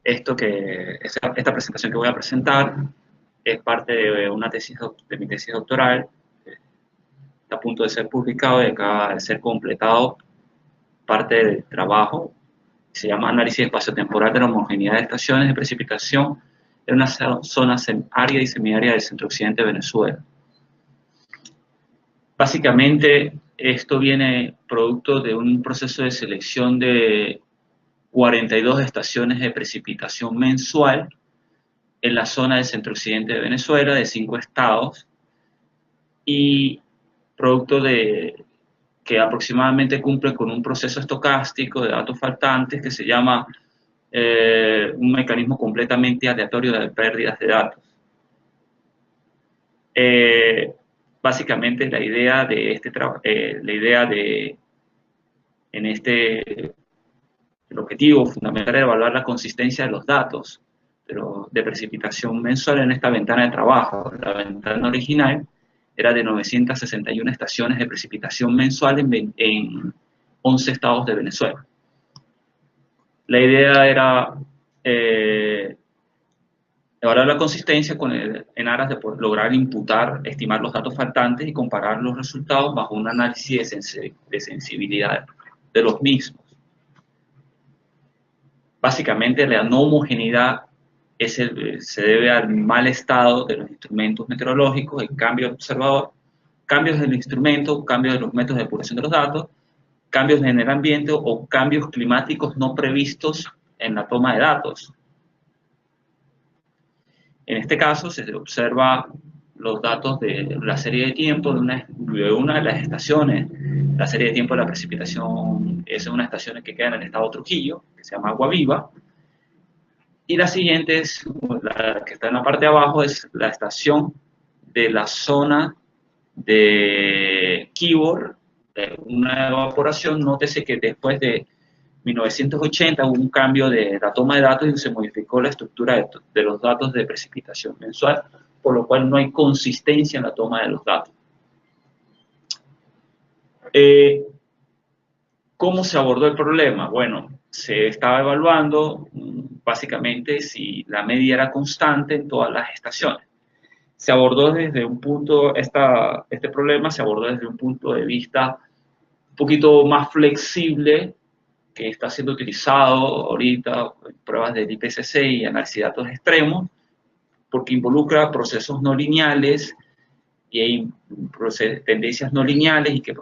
esta presentación que voy a presentar es parte de una tesis, de mi tesis doctoral, está a punto de ser publicado y acaba de ser completado parte del trabajo. Se llama Análisis Espaciotemporal de la Homogeneidad de Estaciones de Precipitación en una zona árida y semiárida del centro-occidente de Venezuela. Básicamente, esto viene producto de un proceso de selección de 42 estaciones de precipitación mensual en la zona del centro-occidente de Venezuela, de 5 estados, y producto de que aproximadamente cumple con un proceso estocástico de datos faltantes que se llama un mecanismo completamente aleatorio de pérdidas de datos. Básicamente la idea de el objetivo fundamental era evaluar la consistencia de los datos de precipitación mensual en esta ventana de trabajo. La ventana original era de 961 estaciones de precipitación mensual en 11 estados de Venezuela. La idea era evaluar la consistencia en aras de poder lograr estimar los datos faltantes y comparar los resultados bajo un análisis de sensibilidad de los mismos. Básicamente, la no homogeneidad se debe al mal estado de los instrumentos meteorológicos, el cambio del observador, cambios del instrumento, cambios de los métodos de depuración de los datos, cambios en el ambiente o cambios climáticos no previstos en la toma de datos. En este caso, se observa los datos de la serie de tiempo de una de las estaciones. La serie de tiempo de la precipitación es una estación que queda en el estado Trujillo, que se llama Agua Viva. Y la siguiente, la que está en la parte de abajo, es la estación de la zona de Quibor, una evaporación. Nótese que después de 1980 hubo un cambio de la toma de datos y se modificó la estructura de los datos de precipitación mensual, por lo cual no hay consistencia en la toma de los datos. ¿Cómo se abordó el problema? Bueno, se estaba evaluando básicamente si la media era constante en todas las estaciones. Se abordó desde un punto, este problema se abordó desde un punto de vista un poquito más flexible, que está siendo utilizado ahorita en pruebas del IPCC y análisis de datos extremos, porque involucra procesos no lineales y hay tendencias no lineales y que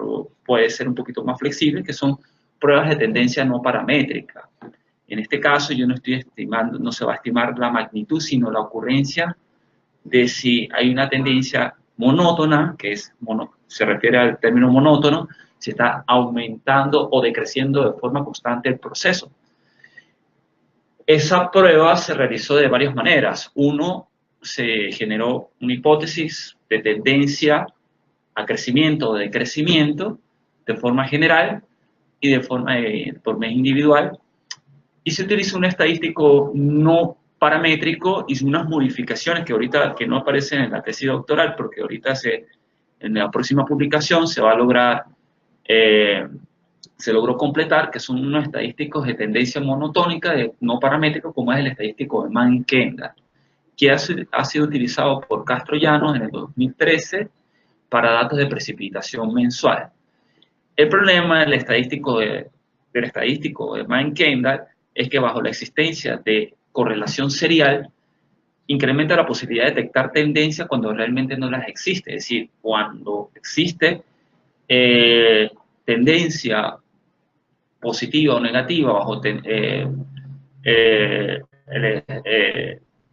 puede ser un poquito más flexible, que son pruebas de tendencia no paramétrica. En este caso yo no estoy estimando, no se va a estimar la magnitud, sino la ocurrencia de si hay una tendencia monótona, que se refiere al término monótono, si está aumentando o decreciendo de forma constante el proceso. Esa prueba se realizó de varias maneras. Uno, se generó una hipótesis de tendencia a crecimiento o decrecimiento de forma general y de forma por mes individual, y se utilizó un estadístico no paramétrico y unas modificaciones que no aparecen en la tesis doctoral, porque ahorita en la próxima publicación se va a lograr, se logró completar, que son unos estadísticos de tendencia monotónica, no paramétrico, como es el estadístico de Mann-Kendall, que ha sido utilizado por Castro Llanos en el 2013 para datos de precipitación mensual. El problema del estadístico de Mann-Kendall es que bajo la existencia de correlación serial, incrementa la posibilidad de detectar tendencias cuando realmente no las existe. Es decir, cuando existe tendencia positiva o negativa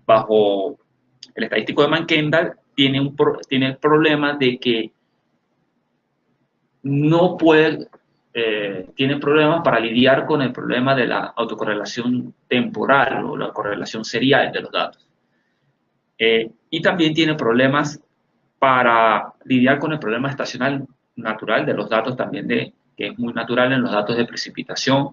bajo el estadístico de Mann-Kendall, tiene el problema de que no puede, tiene problemas para lidiar con el problema de la autocorrelación temporal o la correlación serial de los datos. Y también tiene problemas para lidiar con el problema estacional natural de los datos también, que es muy natural en los datos de precipitación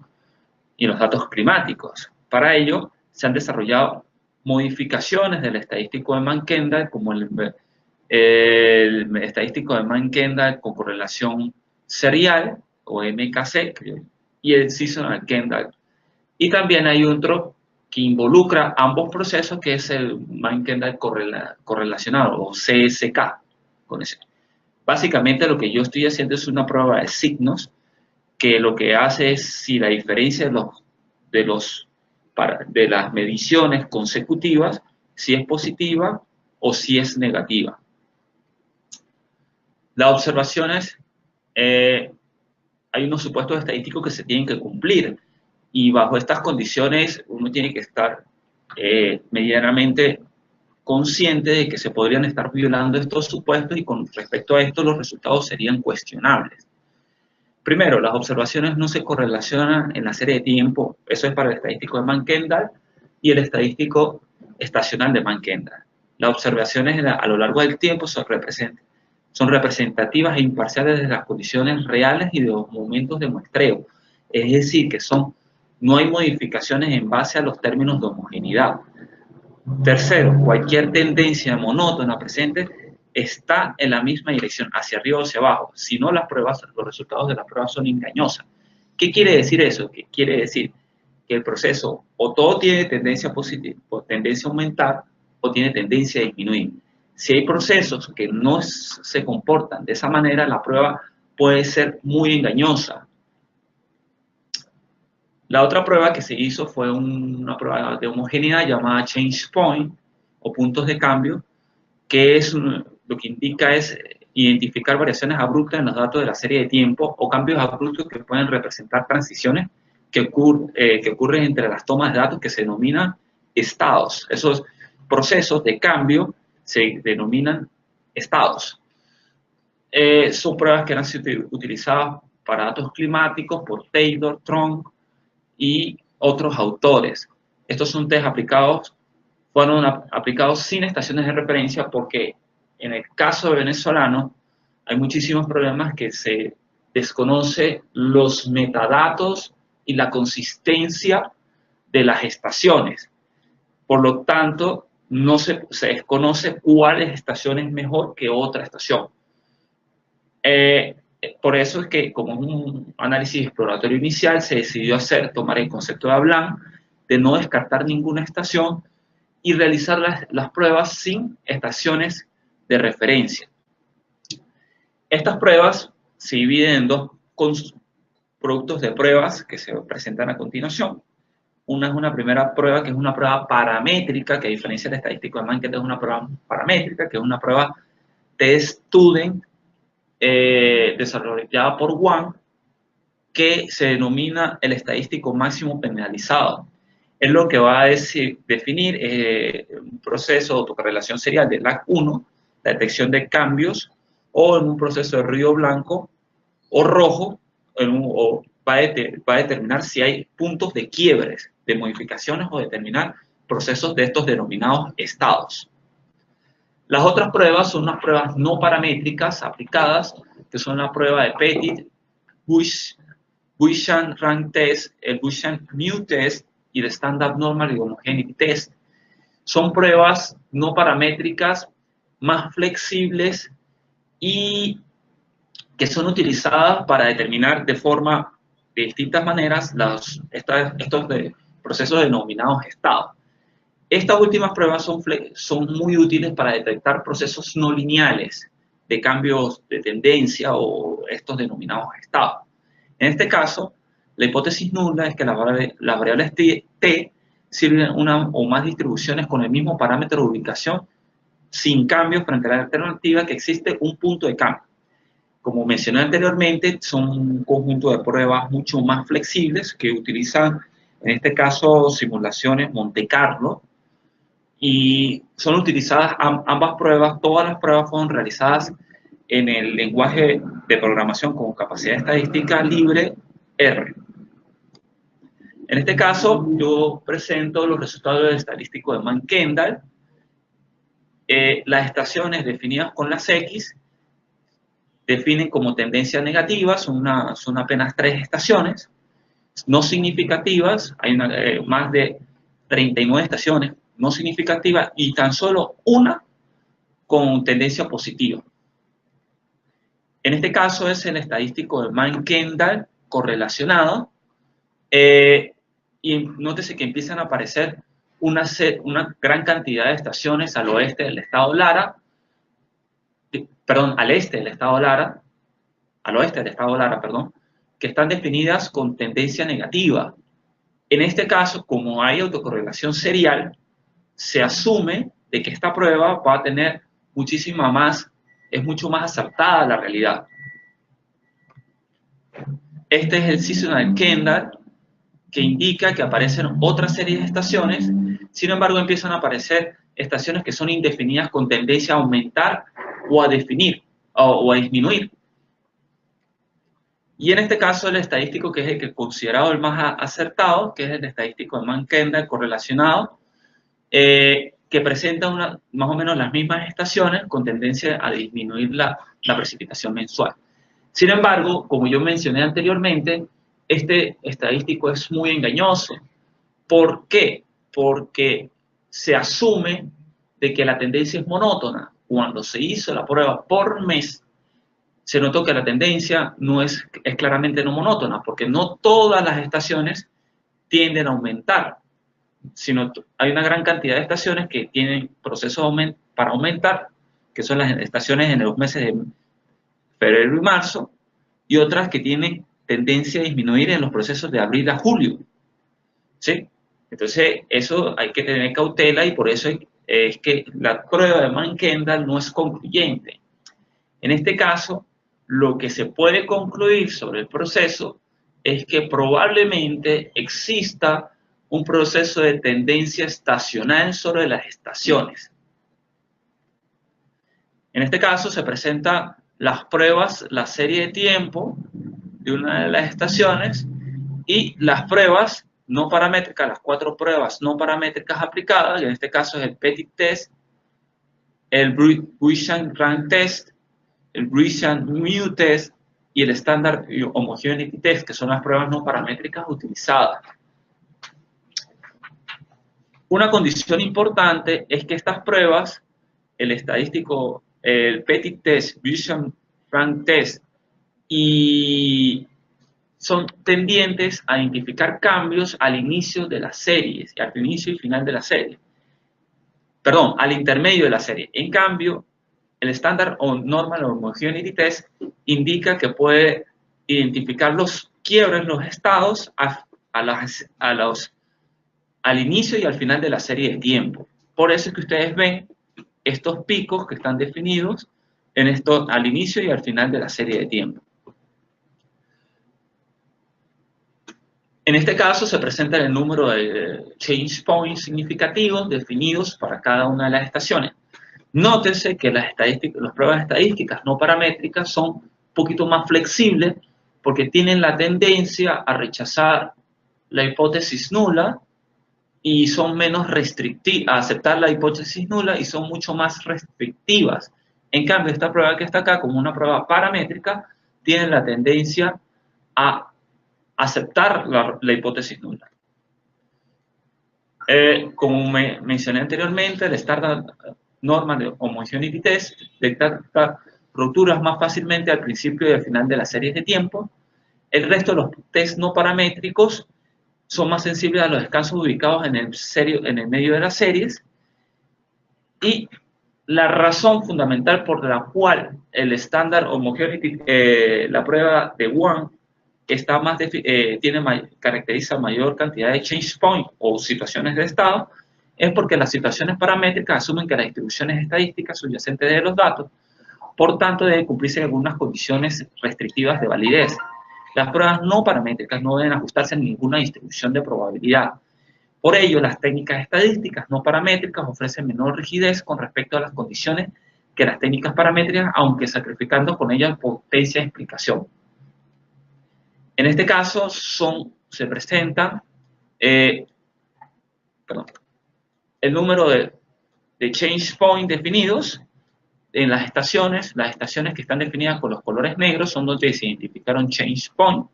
y en los datos climáticos. Para ello se han desarrollado modificaciones del estadístico de Mann-Kendall, como el estadístico de Mann-Kendall con correlación serial, o MKC, y el seasonal Kendall. Y también hay otro que involucra ambos procesos, que es el Mann-Kendall correlacionado, o CSK. Con ese. Básicamente lo que yo estoy haciendo es una prueba de signos, que lo que hace es si la diferencia de las mediciones consecutivas, si es positiva o si es negativa. Las observaciones, hay unos supuestos estadísticos que se tienen que cumplir, y bajo estas condiciones uno tiene que estar medianamente consciente de que se podrían estar violando estos supuestos, y con respecto a esto los resultados serían cuestionables. Primero, las observaciones no se correlacionan en la serie de tiempo. Eso es para el estadístico de Mann-Kendall y el estadístico estacional de Mann-Kendall. Las observaciones a lo largo del tiempo son representativas e imparciales de las condiciones reales y de los momentos de muestreo. Es decir, que no hay modificaciones en base a los términos de homogeneidad. Tercero, cualquier tendencia monótona presente está en la misma dirección, hacia arriba o hacia abajo. Si no, los resultados de las pruebas son engañosas. ¿Qué quiere decir eso? Que quiere decir que el proceso o todo tiene tendencia positiva, o tendencia a aumentar, o tiene tendencia a disminuir. Si hay procesos que no se comportan de esa manera, la prueba puede ser muy engañosa. La otra prueba que se hizo fue una prueba de homogeneidad llamada change point, o puntos de cambio, que es lo que indica es identificar variaciones abruptas en los datos de la serie de tiempo, o cambios abruptos que pueden representar transiciones que ocurren entre las tomas de datos, que se denominan estados. Esos procesos de cambio se denominan estados. Son pruebas que han sido utilizadas para datos climáticos por Taylor, Trump y otros autores. Estos son test fueron aplicados sin estaciones de referencia, porque en el caso de venezolano hay muchísimos problemas que se desconoce los metadatos y la consistencia de las estaciones. Por lo tanto, no se desconoce cuál estación es mejor que otra estación. Por eso es que, como un análisis exploratorio inicial, se decidió tomar el concepto de Veblen, de no descartar ninguna estación y realizar las pruebas sin estaciones de referencia. Estas pruebas se dividen en dos productos de pruebas que se presentan a continuación. Una es una primera prueba, que es una prueba paramétrica, que a diferencia del estadístico de Mann-Kendall es una prueba paramétrica, que es una prueba test-student desarrollada por Wang, que se denomina el estadístico máximo penalizado. Es lo que va a definir un proceso de autocorrelación serial de LAC1, la detección de cambios, o en un proceso de ruido blanco o rojo, va a determinar si hay puntos de quiebres, de modificaciones, o determinar procesos de estos denominados estados. Las otras pruebas son unas pruebas no paramétricas aplicadas, que son la prueba de Petit, Gaussian Rank Test, el Gaussian Mu Test y el Standard Normal y Homogeneity Test. Son pruebas no paramétricas más flexibles y que son utilizadas para determinar de distintas maneras estos procesos denominados estados. Estas últimas pruebas son muy útiles para detectar procesos no lineales de cambios de tendencia, o estos denominados estados. En este caso, la hipótesis nula es que las variables t sirven una o más distribuciones con el mismo parámetro de ubicación sin cambios, frente a la alternativa que existe un punto de cambio. Como mencioné anteriormente, son un conjunto de pruebas mucho más flexibles que utilizan, en este caso, simulaciones Monte Carlo, y son utilizadas ambas pruebas. Todas las pruebas fueron realizadas en el lenguaje de programación con capacidad estadística libre R. En este caso, yo presento los resultados del estadístico de Mann-Kendall. Las estaciones definidas con las X definen como tendencia negativa, son apenas 3 estaciones, no significativas, hay más de 39 estaciones no significativas y tan solo una con tendencia positiva. En este caso es el estadístico de Mann-Kendall correlacionado, y nótese que empiezan a aparecer una gran cantidad de estaciones al oeste del estado Lara, perdón, al este del estado Lara, al oeste del estado Lara, perdón, que están definidas con tendencia negativa. En este caso, como hay autocorrelación serial, se asume de que esta prueba va a tener muchísima más, es mucho más acertada a la realidad. Este es el seasonal Kendall, que indica que aparecen otra serie de estaciones, sin embargo empiezan a aparecer estaciones que son indefinidas con tendencia a aumentar o a definir o a disminuir. Y en este caso el estadístico que es el que considerado el más acertado, que es el estadístico de Mann-Kendall correlacionado, que presenta más o menos las mismas estaciones con tendencia a disminuir la precipitación mensual. Sin embargo, como yo mencioné anteriormente, este estadístico es muy engañoso. ¿Por qué? Porque se asume de que la tendencia es monótona. Cuando se hizo la prueba por mes, se notó que la tendencia no es claramente no monótona, porque no todas las estaciones tienden a aumentar, sino hay una gran cantidad de estaciones que tienen procesos para aumentar, que son las estaciones en los meses de febrero y marzo, y otras que tienen tendencia a disminuir en los procesos de abril a julio. ¿Sí? Entonces, eso hay que tener cautela y por eso es que la prueba de Mann-Kendall no es concluyente. En este caso, lo que se puede concluir sobre el proceso es que probablemente exista un proceso de tendencia estacional sobre las estaciones. En este caso se presentan las pruebas, la serie de tiempo de una de las estaciones y las pruebas no paramétricas, las 4 pruebas no paramétricas aplicadas, y en este caso es el Petit Test, el Gaussian Rank Test, el Gaussian Mu Test y el Standard Homogeneity Test, que son las pruebas no paramétricas utilizadas. Una condición importante es que estas pruebas, el estadístico, el Petit Test, Gaussian Rank Test, y son tendientes a identificar cambios al inicio de las series, al inicio y final de la serie. Perdón, al intermedio de la serie. En cambio, el Standard o Normal Homogeneity Test indica que puede identificar los quiebres, los estados al inicio y al final de la serie de tiempo. Por eso es que ustedes ven estos picos que están definidos al inicio y al final de la serie de tiempo. En este caso se presenta el número de change points significativos definidos para cada una de las estaciones. Nótese que las pruebas estadísticas no paramétricas son un poquito más flexibles porque tienen la tendencia a rechazar la hipótesis nula y son menos restrictivas, a aceptar la hipótesis nula y son mucho más restrictivas. En cambio, esta prueba que está acá, como una prueba paramétrica, tiene la tendencia a aceptar la hipótesis nula. Como mencioné anteriormente, el Standard Normal Homogeneity Test detecta rupturas más fácilmente al principio y al final de las series de tiempo. El resto de los test no paramétricos son más sensibles a los descansos ubicados en el medio de las series. Y la razón fundamental por la cual el Standard Homogeneity, la prueba de Wang, caracteriza mayor cantidad de change point o situaciones de estado, es porque las situaciones paramétricas asumen que las distribuciones estadísticas subyacentes de los datos, por tanto, deben cumplirse algunas condiciones restrictivas de validez. Las pruebas no paramétricas no deben ajustarse a ninguna distribución de probabilidad. Por ello, las técnicas estadísticas no paramétricas ofrecen menor rigidez con respecto a las condiciones que las técnicas paramétricas, aunque sacrificando con ellas potencia de explicación. En este caso se presenta el número de change point definidos en las estaciones que están definidas con los colores negros son donde se identificaron change point.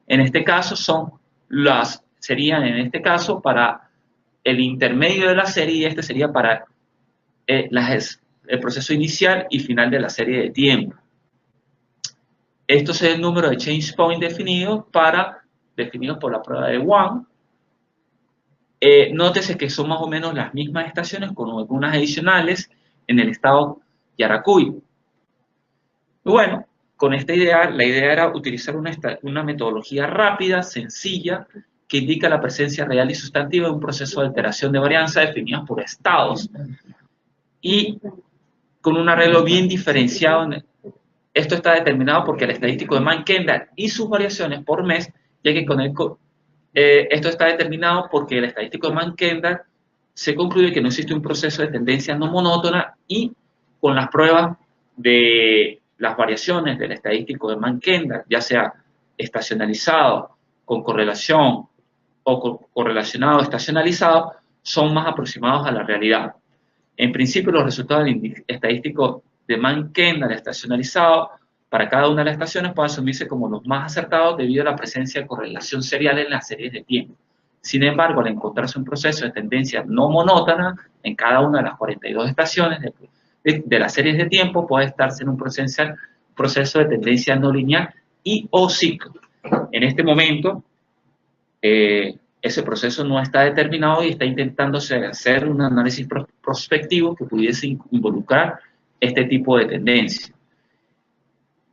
En este caso serían en este caso para el intermedio de la serie y este sería para el proceso inicial y final de la serie de tiempo. Esto es el número de change point definidos por la prueba de Wang. nótese que son más o menos las mismas estaciones con algunas adicionales en el estado Yaracuy. Bueno, con esta idea, la idea era utilizar una metodología rápida, sencilla, que indica la presencia real y sustantiva de un proceso de alteración de varianza definidos por estados y con un arreglo bien diferenciado. Esto está determinado porque el estadístico de Mann-Kendall y sus variaciones por mes, ya que esto está determinado porque el estadístico de Mann-Kendall se concluye que no existe un proceso de tendencia no monótona y con las pruebas de las variaciones del estadístico de Mann-Kendall, ya sea estacionalizado, con correlación o correlacionado estacionalizado, son más aproximados a la realidad. En principio, los resultados del estadístico de Mann-Kendall estacionalizado para cada una de las estaciones pueden asumirse como los más acertados debido a la presencia de correlación serial en las series de tiempo. Sin embargo, al encontrarse un proceso de tendencia no monótona en cada una de las 42 estaciones de las series de tiempo, puede estarse en un proceso de tendencia no lineal y o ciclo. En este momento, ese proceso no está determinado y está intentándose hacer un análisis prospectivo que pudiese involucrar este tipo de tendencia.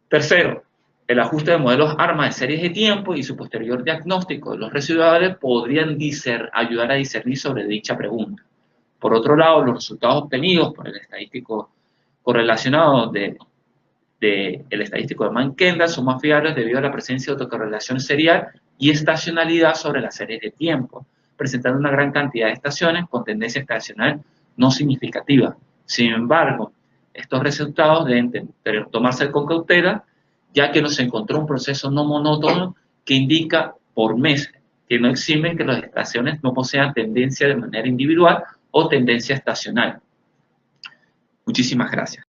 Tercero, el ajuste de modelos ARMA de series de tiempo y su posterior diagnóstico de los residuales podrían ayudar a discernir sobre dicha pregunta. Por otro lado, los resultados obtenidos por el estadístico correlacionado del estadístico de Mann-Kendall son más fiables debido a la presencia de autocorrelación serial y estacionalidad sobre las series de tiempo, presentando una gran cantidad de estaciones con tendencia estacional no significativa. Sin embargo, estos resultados deben tomarse con cautela, ya que no se encontró un proceso no monótono que indica por mes, que no exime que las estaciones no posean tendencia de manera individual o tendencia estacional. Muchísimas gracias.